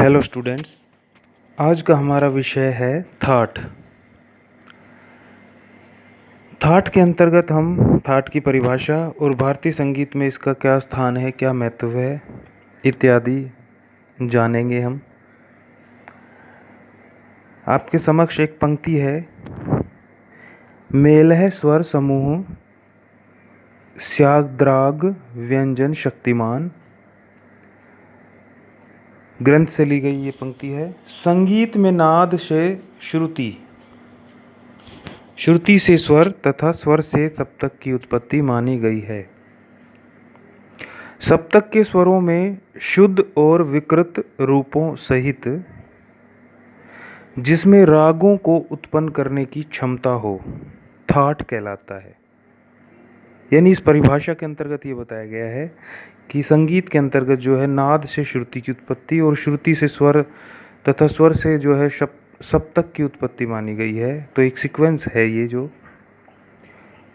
Hello students, आज का हमारा विषय है थाट। थाट के अंतर्गत हम थाट की परिभाषा और भारतीय संगीत में इसका क्या स्थान है, क्या महत्व है इत्यादि जानेंगे हम। आपके समक्ष एक पंक्ति है, मेल है स्वर समूह स्याद्राग व्यंजन शक्तिमान। ग्रंथ से ली गई ये पंक्ति है। संगीत में नाद से श्रुति, श्रुति से स्वर तथा स्वर से सप्तक की उत्पत्ति मानी गई है। सप्तक के स्वरों में शुद्ध और विकृत रूपों सहित जिसमें रागों को उत्पन्न करने की क्षमता हो, थाट कहलाता है। यानी इस परिभाषा के अंतर्गत ये बताया गया है कि संगीत के अंतर्गत जो है नाद से श्रुति की उत्पत्ति और श्रुति से स्वर तथा स्वर से जो है सप्तक की उत्पत्ति मानी गई है। तो एक सीक्वेंस है ये जो,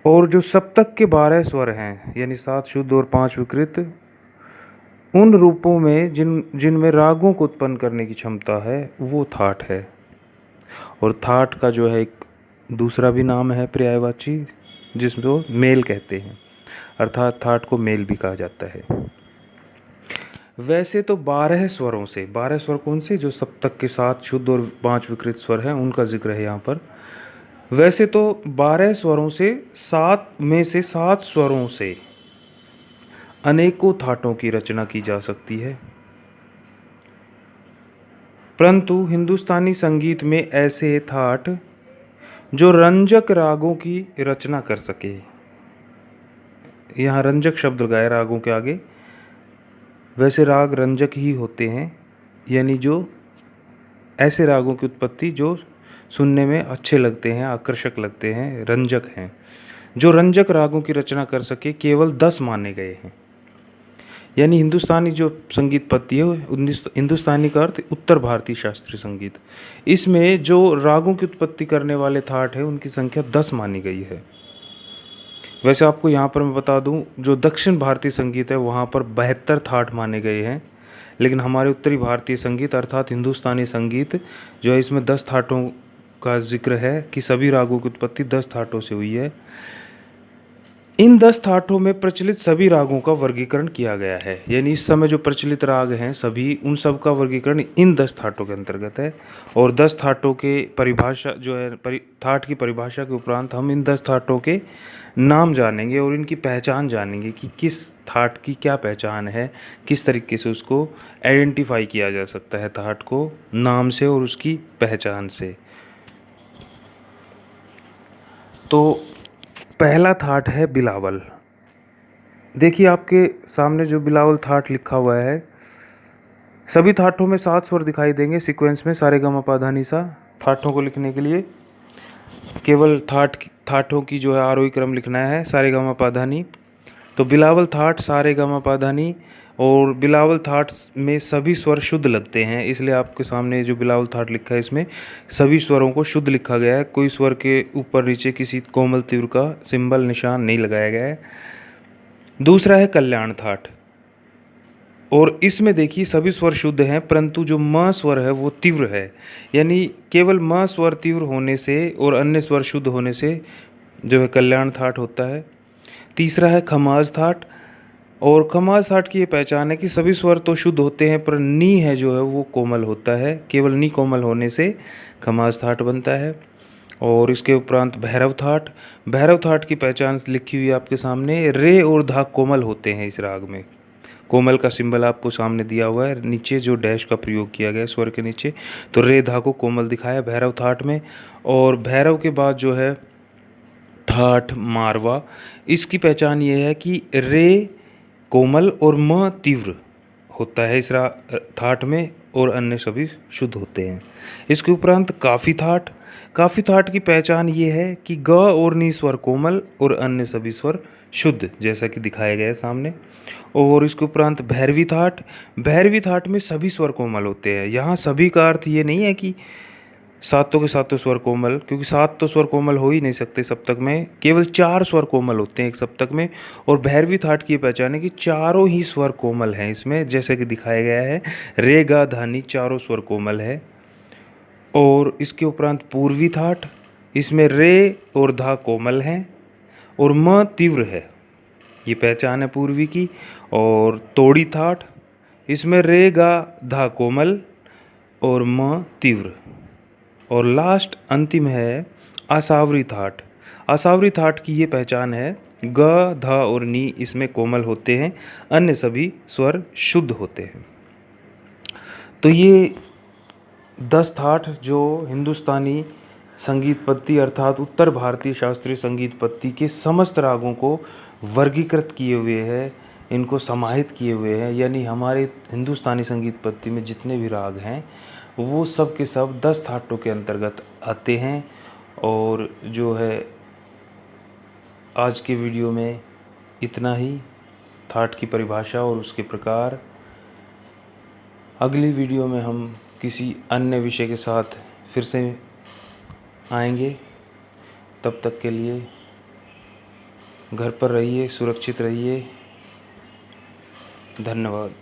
और जो सप्तक के 12 स्वर हैं यानी 7 शुद्ध और 5 विकृत, उन रूपों में जिनमें रागों को उत्पन्न करने की क्षमता है वो थाट है। और थाट का जो है एक दूसरा भी नाम है पर्यायवाची, जिसको मेल कहते हैं, अर्थात थाट को मेल भी कहा जाता है। वैसे तो 12 स्वरों से, 12 स्वर कौन से, जो सप्तक के 7 शुद्ध और 5 विकृत स्वर हैं उनका जिक्र है यहाँ पर। वैसे तो 12 स्वरों से 7 स्वरों से अनेकों थाटों की रचना की जा सकती है, परंतु हिंदुस्तानी संगीत में ऐसे थाट जो रंजक रागों की रचना कर सके, यहाँ रंजक शब्द लगाए रागों के आगे, वैसे राग रंजक ही होते हैं, यानी जो ऐसे रागों की उत्पत्ति जो सुनने में अच्छे लगते हैं, आकर्षक लगते हैं, रंजक हैं। जो रंजक रागों की रचना कर सके केवल 10 माने गए हैं। यानी हिंदुस्तानी जो संगीत पद्धति है, हिंदुस्तानी का अर्थ उत्तर भारतीय शास्त्रीय संगीत, इसमें जो रागों की उत्पत्ति करने वाले थाट है उनकी संख्या 10 मानी गई है। वैसे आपको यहाँ पर मैं बता दूँ, जो दक्षिण भारतीय संगीत है वहाँ पर 72 थाट माने गए हैं, लेकिन हमारे उत्तरी भारतीय संगीत अर्थात हिंदुस्तानी संगीत जो है इसमें 10 थाटों का जिक्र है कि सभी रागों की उत्पत्ति 10 थाटों से हुई है। इन 10 थाटों में प्रचलित सभी रागों का वर्गीकरण किया गया है। यानी इस समय जो प्रचलित राग हैं सभी, उन सब का वर्गीकरण इन 10 थाटों के अंतर्गत है। और 10 थाटों के परिभाषा जो है, थाट की परिभाषा के उपरांत हम इन 10 थाटों के नाम जानेंगे और इनकी पहचान जानेंगे कि किस थाट की क्या पहचान है, किस तरीके से उसको आइडेंटिफाई किया जा सकता है थाट को नाम से और उसकी पहचान से। तो पहला थाट है बिलावल। देखिए आपके सामने जो बिलावल थाट लिखा हुआ है, सभी थाटों में 7 स्वर दिखाई देंगे सीक्वेंस में, सारे गा मा पा धा नी सा। थाटों को लिखने के लिए केवल थाटों की जो है आरोही क्रम लिखना है, सारे गा मा पा धा नी। तो बिलावल थाट सारे गा मा पा धा नी, और बिलावल थाट में सभी स्वर शुद्ध लगते हैं, इसलिए आपके सामने जो बिलावल थाट लिखा है इसमें सभी स्वरों को शुद्ध लिखा गया है। कोई स्वर के ऊपर नीचे किसी कोमल तीव्र का सिंबल निशान नहीं लगाया गया है। दूसरा है कल्याण थाट, और इसमें देखिए सभी स्वर शुद्ध हैं, परंतु जो म स्वर है वो तीव्र है। यानी केवल म स्वर तीव्र होने से और अन्य स्वर शुद्ध होने से जो है कल्याण थाट होता है। तीसरा है खमाज थाट, और खमाज थाट की ये पहचान है कि सभी स्वर तो शुद्ध होते हैं पर नी है जो है वो कोमल होता है, केवल नी कोमल होने से खमाज थाट बनता है। और इसके उपरांत भैरव थाट, भैरव थाट की पहचान लिखी हुई है आपके सामने, रे और धा कोमल होते हैं इस राग में। कोमल का सिंबल आपको सामने दिया हुआ है, नीचे जो डैश का प्रयोग किया गया है स्वर के नीचे, तो रे धा को कोमल दिखाया भैरव थाट में। और भैरव के बाद जो है थाट मारवा, इसकी पहचान ये है कि रे कोमल और म तीव्र होता है इस थाट में, और अन्य सभी शुद्ध होते हैं। इसके उपरांत काफ़ी थाट, काफ़ी थाट की पहचान ये है कि ग और नी स्वर कोमल और अन्य सभी स्वर शुद्ध, जैसा कि दिखाया गया है सामने। और इसके उपरांत भैरवी थाट, भैरवी थाट में सभी स्वर कोमल होते हैं। यहाँ सभी का अर्थ ये नहीं है कि सातों के सातों स्वर कोमल, क्योंकि सात तो स्वर कोमल हो ही नहीं सकते सप्तक में, केवल 4 स्वर कोमल होते हैं एक सप्तक में। और भैरवी थाट की ये पहचान है कि चारों ही स्वर कोमल हैं इसमें, जैसे कि दिखाया गया है। रे गा धा नी चारों स्वर कोमल है। और इसके उपरांत पूर्वी थाट, इसमें रे और धा कोमल हैं और म तीव्र है, ये पहचान है पूर्वी की। और तोड़ी थाट, इसमें रे गा धा कोमल और म तीव्र। और लास्ट अंतिम है आसावरी थाट। आसावरी थाट की ये पहचान है, ग ध और नी इसमें कोमल होते हैं, अन्य सभी स्वर शुद्ध होते हैं। तो ये 10 थाट जो हिंदुस्तानी संगीत पद्धति अर्थात उत्तर भारतीय शास्त्रीय संगीत पद्धति के समस्त रागों को वर्गीकृत किए हुए हैं, इनको समाहित किए हुए हैं। यानी हमारे हिंदुस्तानी संगीत पद्धति में जितने भी राग हैं वो सब के सब 10 थाटों के अंतर्गत आते हैं। और जो है आज के वीडियो में इतना ही, थाट की परिभाषा और उसके प्रकार। अगली वीडियो में हम किसी अन्य विषय के साथ फिर से आएंगे। तब तक के लिए घर पर रहिए, सुरक्षित रहिए। धन्यवाद।